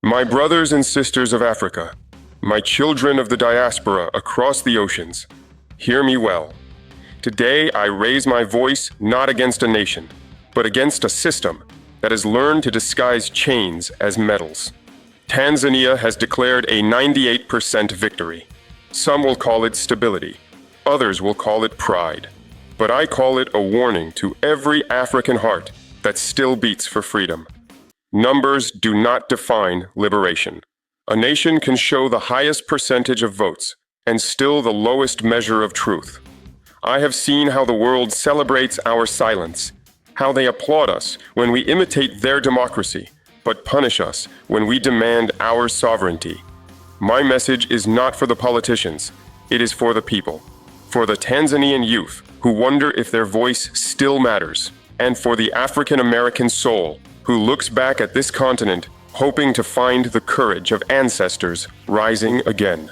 My brothers and sisters of Africa, my children of the diaspora across the oceans, hear me well. Today I raise my voice not against a nation, but against a system that has learned to disguise chains as medals. Tanzania has declared a 98% victory. Some will call it stability, others will call it pride. But I call it a warning to every African heart that still beats for freedom. Numbers do not define liberation. A nation can show the highest percentage of votes and still the lowest measure of truth. I have seen how the world celebrates our silence, how they applaud us when we imitate their democracy, but punish us when we demand our sovereignty. My message is not for the politicians, it is for the people, for the Tanzanian youth who wonder if their voice still matters, and for the African American soul who looks back at this continent hoping to find the courage of ancestors rising again.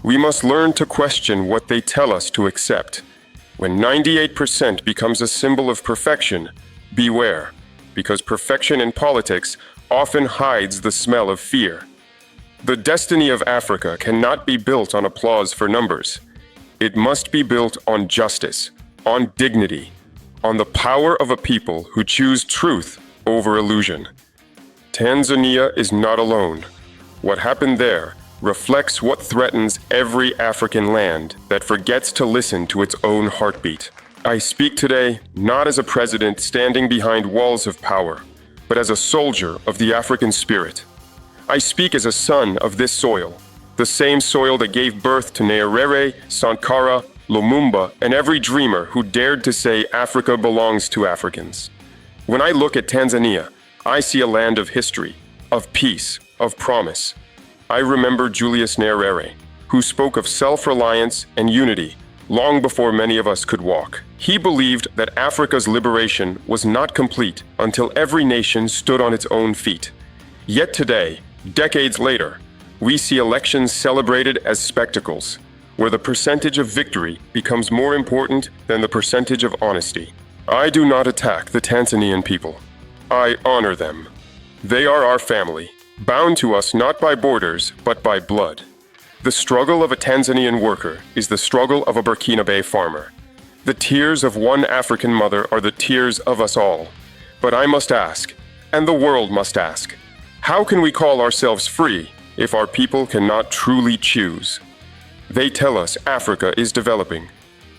We must learn to question what they tell us to accept. When 98% becomes a symbol of perfection, beware, because perfection in politics often hides the smell of fear. The destiny of Africa cannot be built on applause for numbers. It must be built on justice, on dignity, on the power of a people who choose truth over illusion. Tanzania is not alone. What happened there reflects what threatens every African land that forgets to listen to its own heartbeat. I speak today not as a president standing behind walls of power, but as a soldier of the African spirit. I speak as a son of this soil, the same soil that gave birth to Nyerere, Sankara, Lumumba, and every dreamer who dared to say Africa belongs to Africans. When I look at Tanzania, I see a land of history, of peace, of promise. I remember Julius Nyerere, who spoke of self-reliance and unity long before many of us could walk. He believed that Africa's liberation was not complete until every nation stood on its own feet. Yet today, decades later, we see elections celebrated as spectacles, where the percentage of victory becomes more important than the percentage of honesty. I do not attack the Tanzanian people. I honor them. They are our family, bound to us not by borders, but by blood. The struggle of a Tanzanian worker is the struggle of a Burkinabe farmer. The tears of one African mother are the tears of us all. But I must ask, and the world must ask, how can we call ourselves free if our people cannot truly choose? They tell us Africa is developing.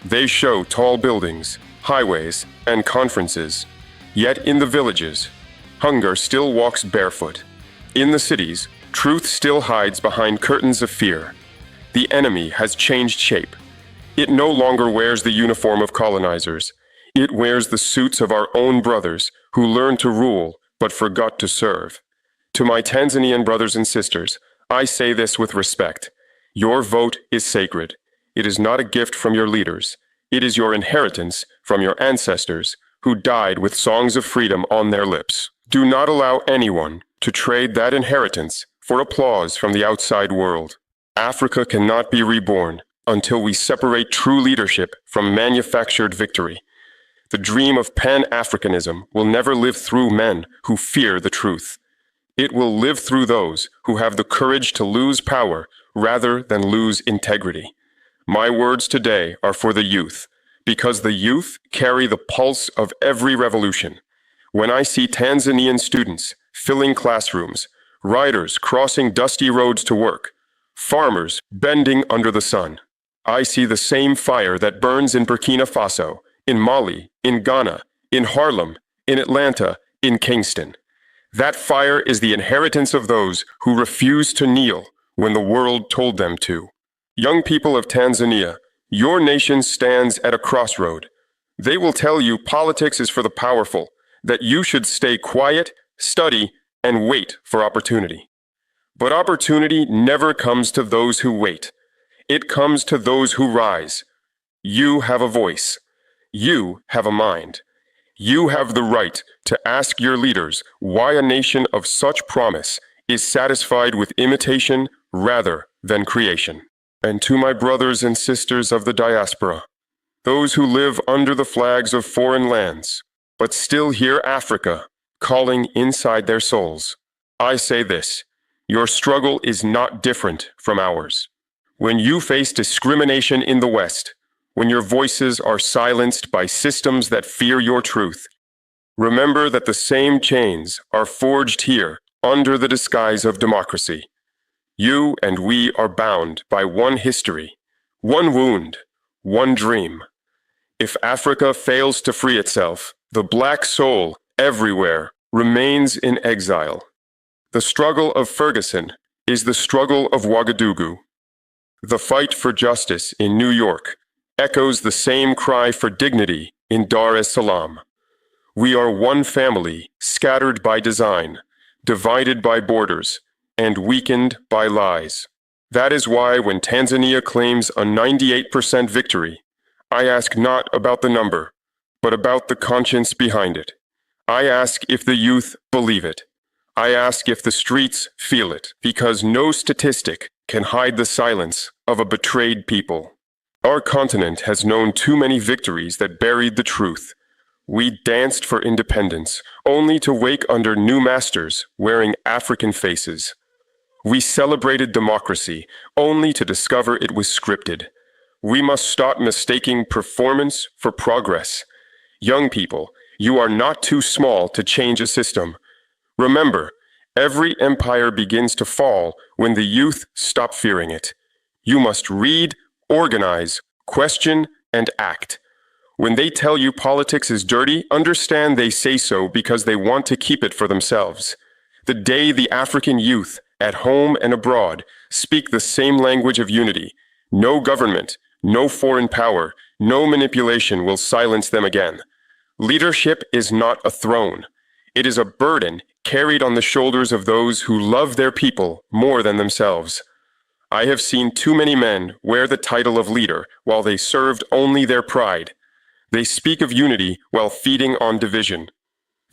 They show tall buildings, highways, and conferences. Yet in the villages, hunger still walks barefoot. In the cities, truth still hides behind curtains of fear. The enemy has changed shape. It no longer wears the uniform of colonizers. It wears the suits of our own brothers who learned to rule but forgot to serve. To my Tanzanian brothers and sisters, I say this with respect. Your vote is sacred. It is not a gift from your leaders. It is your inheritance from your ancestors who died with songs of freedom on their lips. Do not allow anyone to trade that inheritance for applause from the outside world. Africa cannot be reborn until we separate true leadership from manufactured victory. The dream of Pan-Africanism will never live through men who fear the truth. It will live through those who have the courage to lose power rather than lose integrity. My words today are for the youth, because the youth carry the pulse of every revolution. When I see Tanzanian students filling classrooms, riders crossing dusty roads to work, farmers bending under the sun, I see the same fire that burns in Burkina Faso, in Mali, in Ghana, in Harlem, in Atlanta, in Kingston. That fire is the inheritance of those who refused to kneel when the world told them to. Young people of Tanzania, your nation stands at a crossroad. They will tell you politics is for the powerful, that you should stay quiet, study, and wait for opportunity. But opportunity never comes to those who wait. It comes to those who rise. You have a voice. You have a mind. You have the right to ask your leaders why a nation of such promise is satisfied with imitation rather than creation. And to my brothers and sisters of the diaspora, those who live under the flags of foreign lands, but still hear Africa calling inside their souls, I say this: Your struggle is not different from ours. When you face discrimination in the West, when your voices are silenced by systems that fear your truth, remember that the same chains are forged here under the disguise of democracy. You and we are bound by one history, one wound, one dream. If Africa fails to free itself, the black soul everywhere remains in exile. The struggle of Ferguson is the struggle of Ouagadougou. The fight for justice in New York echoes the same cry for dignity in Dar es Salaam. We are one family, scattered by design, divided by borders, and weakened by lies. That is why when Tanzania claims a 98% victory, I ask not about the number, but about the conscience behind it. I ask if the youth believe it. I ask if the streets feel it, because no statistic can hide the silence of a betrayed people. Our continent has known too many victories that buried the truth. We danced for independence, only to wake under new masters wearing African faces. We celebrated democracy, only to discover it was scripted. We must stop mistaking performance for progress. Young people, you are not too small to change a system. Remember, every empire begins to fall when the youth stop fearing it. You must read, organize, question, and act. When they tell you politics is dirty, understand they say so because they want to keep it for themselves. The day the African youth, at home and abroad, speak the same language of unity, no government, no foreign power, no manipulation will silence them again. Leadership is not a throne. It is a burden carried on the shoulders of those who love their people more than themselves. I have seen too many men wear the title of leader while they served only their pride. They speak of unity while feeding on division.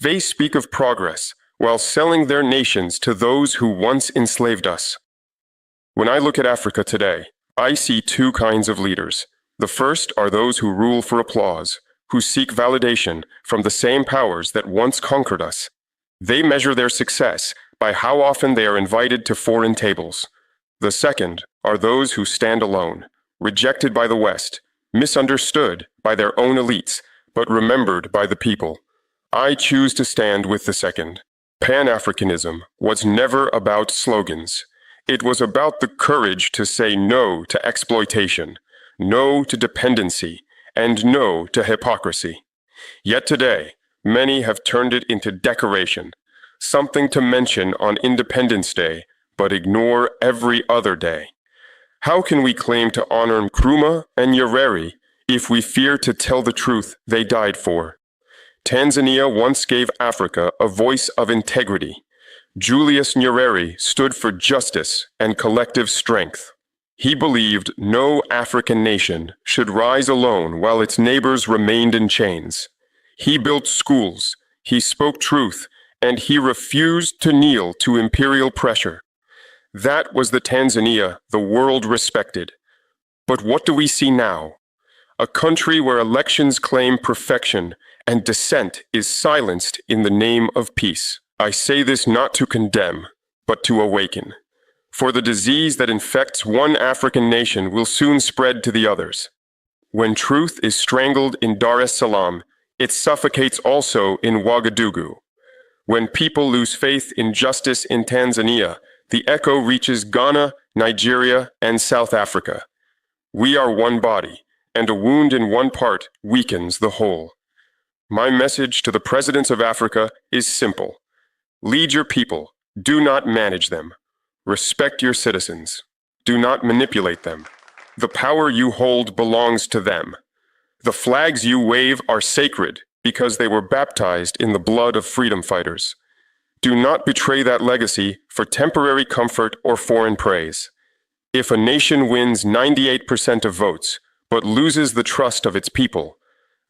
They speak of progress while selling their nations to those who once enslaved us. When I look at Africa today, I see two kinds of leaders. The first are those who rule for applause, who seek validation from the same powers that once conquered us. They measure their success by how often they are invited to foreign tables. The second are those who stand alone, rejected by the West, misunderstood by their own elites, but remembered by the people. I choose to stand with the second. Pan-Africanism was never about slogans. It was about the courage to say no to exploitation, no to dependency, and no to hypocrisy. Yet today, many have turned it into decoration, something to mention on Independence Day, but ignore every other day. How can we claim to honor Nkrumah and Nyerere if we fear to tell the truth they died for? Tanzania once gave Africa a voice of integrity. Julius Nyerere stood for justice and collective strength. He believed no African nation should rise alone while its neighbors remained in chains. He built schools, he spoke truth, and he refused to kneel to imperial pressure. That was the Tanzania the world respected. But what do we see now? A country where elections claim perfection and dissent is silenced in the name of peace. I say this not to condemn, but to awaken. For the disease that infects one African nation will soon spread to the others. When truth is strangled in Dar es Salaam, it suffocates also in Ouagadougou. When people lose faith in justice in Tanzania, the echo reaches Ghana, Nigeria, and South Africa. We are one body, and a wound in one part weakens the whole. My message to the presidents of Africa is simple. Lead your people, do not manage them. Respect your citizens, do not manipulate them. The power you hold belongs to them. The flags you wave are sacred because they were baptized in the blood of freedom fighters. Do not betray that legacy for temporary comfort or foreign praise. If a nation wins 98% of votes, but loses the trust of its people,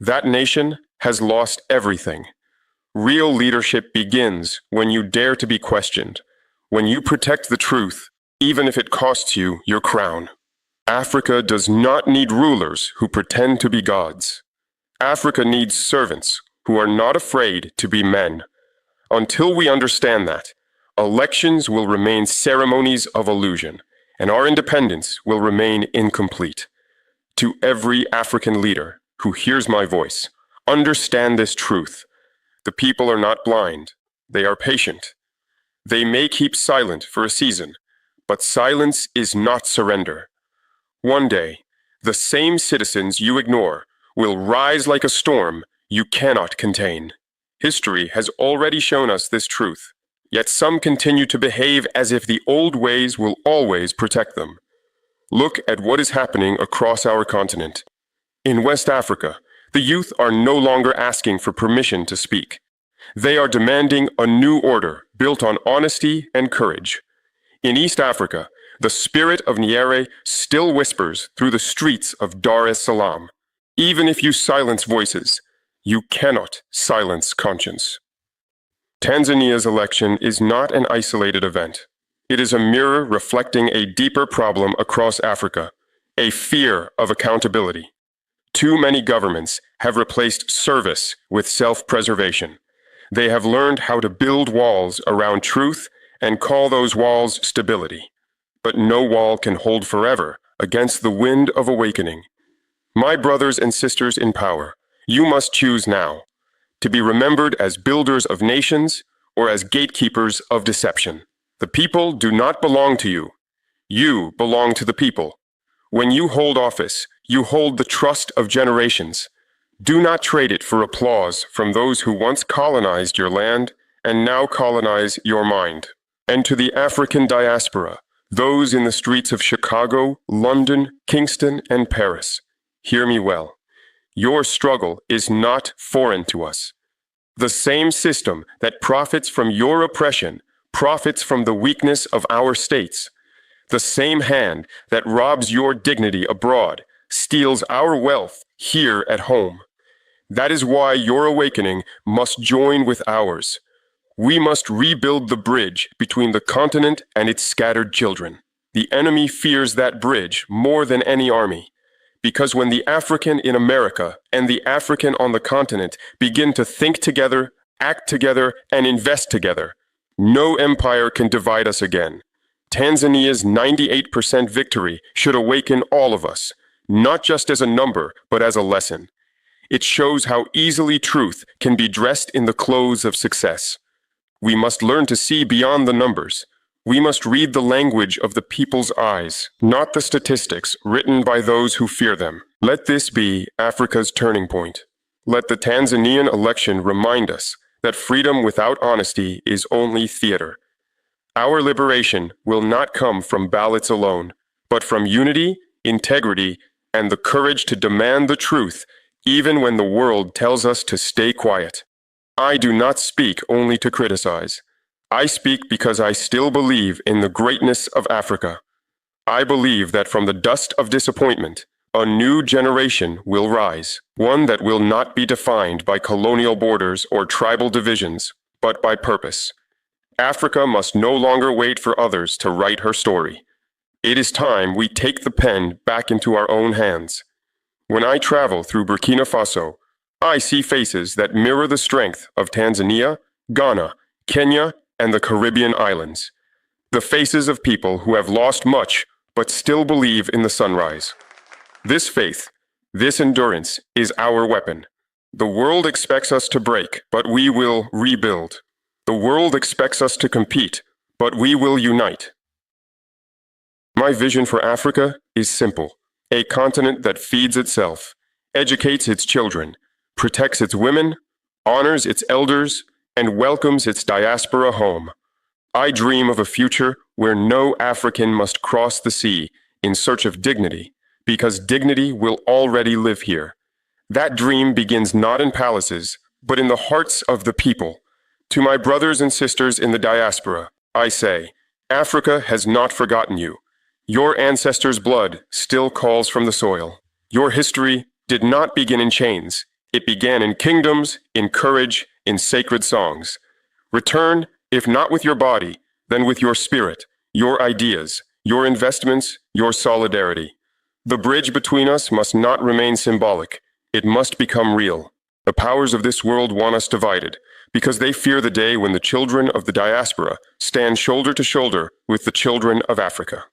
that nation has lost everything. Real leadership begins when you dare to be questioned, when you protect the truth, even if it costs you your crown. Africa does not need rulers who pretend to be gods. Africa needs servants who are not afraid to be men. Until we understand that, Elections will remain ceremonies of illusion, and our independence will remain incomplete. To every African leader who hears my voice, understand this truth. The people are not blind. They are patient. They may keep silent for a season, but silence is not surrender. One day, the same citizens you ignore will rise like a storm you cannot contain. History has already shown us this truth, yet some continue to behave as if the old ways will always protect them. Look at what is happening across our continent. In West Africa, the youth are no longer asking for permission to speak. They are demanding a new order built on honesty and courage. In East Africa, the spirit of Nyerere still whispers through the streets of Dar es Salaam. Even if you silence voices, you cannot silence conscience. Tanzania's election is not an isolated event. It is a mirror reflecting a deeper problem across Africa, a fear of accountability. Too many governments have replaced service with self-preservation. They have learned how to build walls around truth and call those walls stability. But no wall can hold forever against the wind of awakening. My brothers and sisters in power, you must choose now to be remembered as builders of nations or as gatekeepers of deception. The people do not belong to you. You belong to the people. When you hold office, you hold the trust of generations. Do not trade it for applause from those who once colonized your land and now colonize your mind. And to the African diaspora, those in the streets of Chicago, London, Kingston, and Paris, hear me well. Your struggle is not foreign to us. The same system that profits from your oppression profits from the weakness of our states. The same hand that robs your dignity abroad steals our wealth here at home. That is why your awakening must join with ours. We must rebuild the bridge between the continent and its scattered children. The enemy fears that bridge more than any army, because when the African in America and the African on the continent begin to think together, act together, and invest together, no empire can divide us again. Tanzania's 98% victory should awaken all of us, not just as a number, but as a lesson. It shows how easily truth can be dressed in the clothes of success. We must learn to see beyond the numbers. We must read the language of the people's eyes, not the statistics written by those who fear them. Let this be Africa's turning point. Let the Tanzanian election remind us that freedom without honesty is only theater. Our liberation will not come from ballots alone, but from unity, integrity, and the courage to demand the truth, even when the world tells us to stay quiet. I do not speak only to criticize. I speak because I still believe in the greatness of Africa. I believe that from the dust of disappointment, a new generation will rise, one that will not be defined by colonial borders or tribal divisions, but by purpose. Africa must no longer wait for others to write her story. It is time we take the pen back into our own hands. When I travel through Burkina Faso, I see faces that mirror the strength of Tanzania, Ghana, Kenya, and the Caribbean islands. The faces of people who have lost much but still believe in the sunrise. This faith, this endurance is our weapon. The world expects us to break, but we will rebuild. The world expects us to compete, but we will unite. My vision for Africa is simple: a continent that feeds itself, educates its children, protects its women, honors its elders, and welcomes its diaspora home. I dream of a future where no African must cross the sea in search of dignity, because dignity will already live here. That dream begins not in palaces, but in the hearts of the people. To my brothers and sisters in the diaspora, I say, Africa has not forgotten you. Your ancestors' blood still calls from the soil. Your history did not begin in chains. It began in kingdoms, in courage, in sacred songs. Return, if not with your body, then with your spirit, your ideas, your investments, your solidarity. The bridge between us must not remain symbolic. It must become real. The powers of this world want us divided, because they fear the day when the children of the diaspora stand shoulder to shoulder with the children of Africa.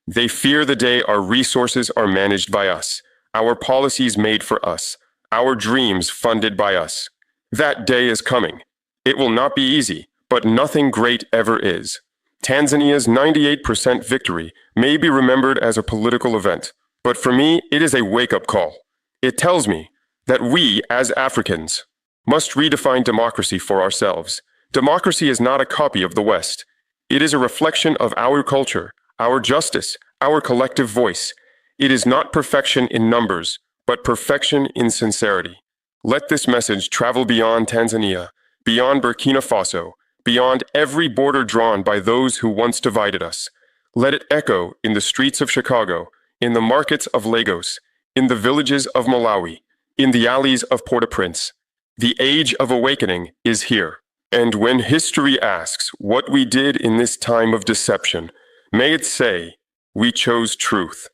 They fear the day our resources are managed by us, our policies made for us, our dreams funded by us. That day is coming. It will not be easy, but nothing great ever is. Tanzania's 98% victory may be remembered as a political event, but for me, it is a wake-up call. It tells me that we, as Africans, must redefine democracy for ourselves. Democracy is not a copy of the West. It is a reflection of our culture, our justice, our collective voice. It is not perfection in numbers, but perfection in sincerity. Let this message travel beyond Tanzania, beyond Burkina Faso, beyond every border drawn by those who once divided us. Let it echo in the streets of Chicago, in the markets of Lagos, in the villages of Malawi, in the alleys of Port-au-Prince. The age of awakening is here. And when history asks what we did in this time of deception, may it say, we chose truth.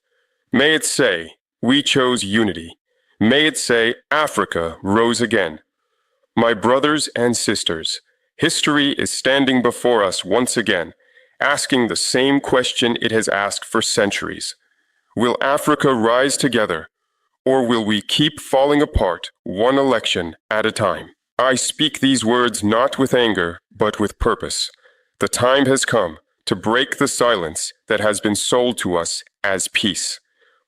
May it say, we chose unity. May it say, Africa rose again. My brothers and sisters, history is standing before us once again, asking the same question it has asked for centuries. Will Africa rise together, or will we keep falling apart one election at a time? I speak these words not with anger, but with purpose. The time has come to break the silence that has been sold to us as peace.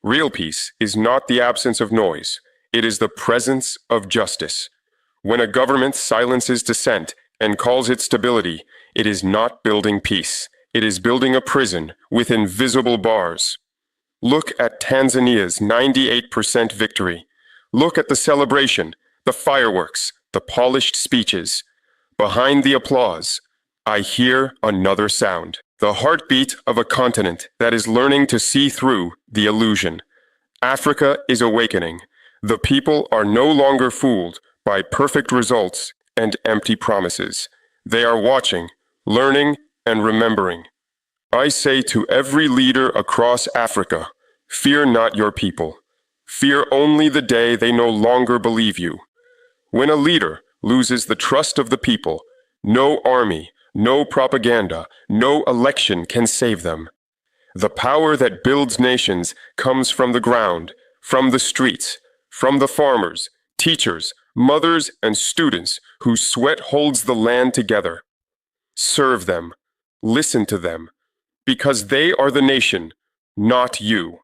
Real peace is not the absence of noise, it is the presence of justice. When a government silences dissent and calls it stability, it is not building peace. It is building a prison with invisible bars. Look at Tanzania's 98% victory. Look at the celebration, the fireworks, the polished speeches. Behind the applause, I hear another sound, the heartbeat of a continent that is learning to see through the illusion. Africa is awakening. The people are no longer fooled by perfect results and empty promises. They are watching, learning, and remembering. I say to every leader across Africa, fear not your people. Fear only the day they no longer believe you. When a leader loses the trust of the people, no army, no propaganda, no election can save them. The power that builds nations comes from the ground, from the streets, from the farmers, teachers, mothers, and students whose sweat holds the land together. Serve them, listen to them, because they are the nation, not you.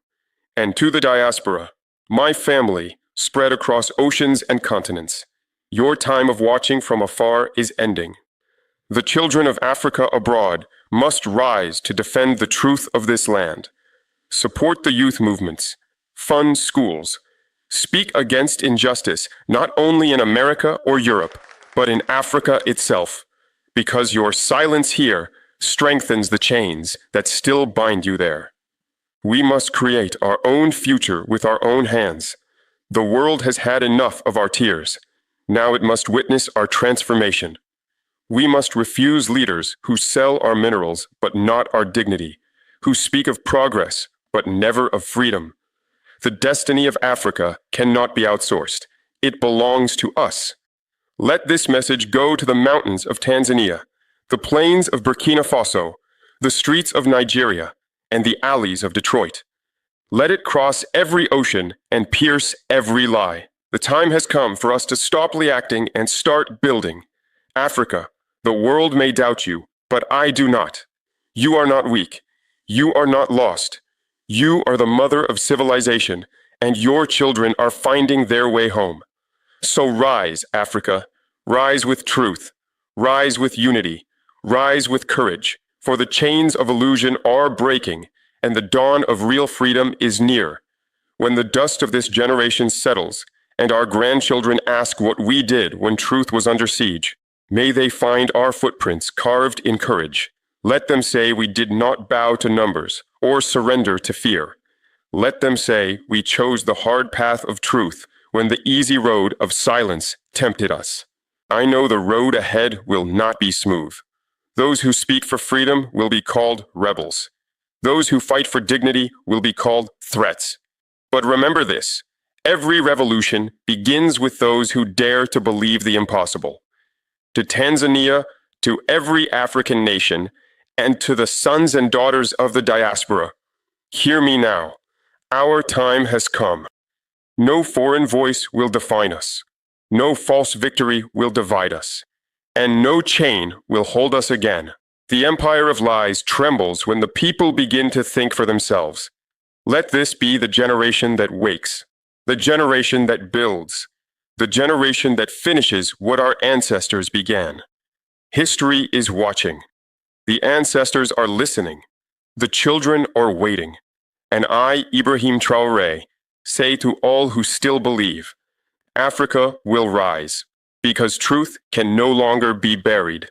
And to the diaspora, my family, spread across oceans and continents, your time of watching from afar is ending. The children of Africa abroad must rise to defend the truth of this land. Support the youth movements, fund schools, speak against injustice not only in America or Europe, but in Africa itself, because your silence here strengthens the chains that still bind you there. We must create our own future with our own hands. The world has had enough of our tears. Now it must witness our transformation. We must refuse leaders who sell our minerals but not our dignity, who speak of progress but never of freedom. The destiny of Africa cannot be outsourced. It belongs to us. Let this message go to the mountains of Tanzania, the plains of Burkina Faso, the streets of Nigeria, and the alleys of Detroit. Let it cross every ocean and pierce every lie. The time has come for us to stop reacting and start building. Africa, the world may doubt you, but I do not. You are not weak. You are not lost. You are the mother of civilization, and your children are finding their way home. So rise, Africa. Rise with truth. Rise with unity. Rise with courage, for the chains of illusion are breaking, and the dawn of real freedom is near. When the dust of this generation settles, and our grandchildren ask what we did when truth was under siege, may they find our footprints carved in courage. Let them say we did not bow to numbers or surrender to fear. Let them say we chose the hard path of truth when the easy road of silence tempted us. I know the road ahead will not be smooth. Those who speak for freedom will be called rebels. Those who fight for dignity will be called threats. But remember this, every revolution begins with those who dare to believe the impossible. to Tanzania, to every African nation, and to the sons and daughters of the diaspora. Hear me now. Our time has come. No foreign voice will define us. No false victory will divide us. And no chain will hold us again. The empire of lies trembles when the people begin to think for themselves. Let this be the generation that wakes, the generation that builds, the generation that finishes what our ancestors began. History is watching. The ancestors are listening. The children are waiting. And I, Ibrahim Traure, say to all who still believe, Africa will rise, because truth can no longer be buried.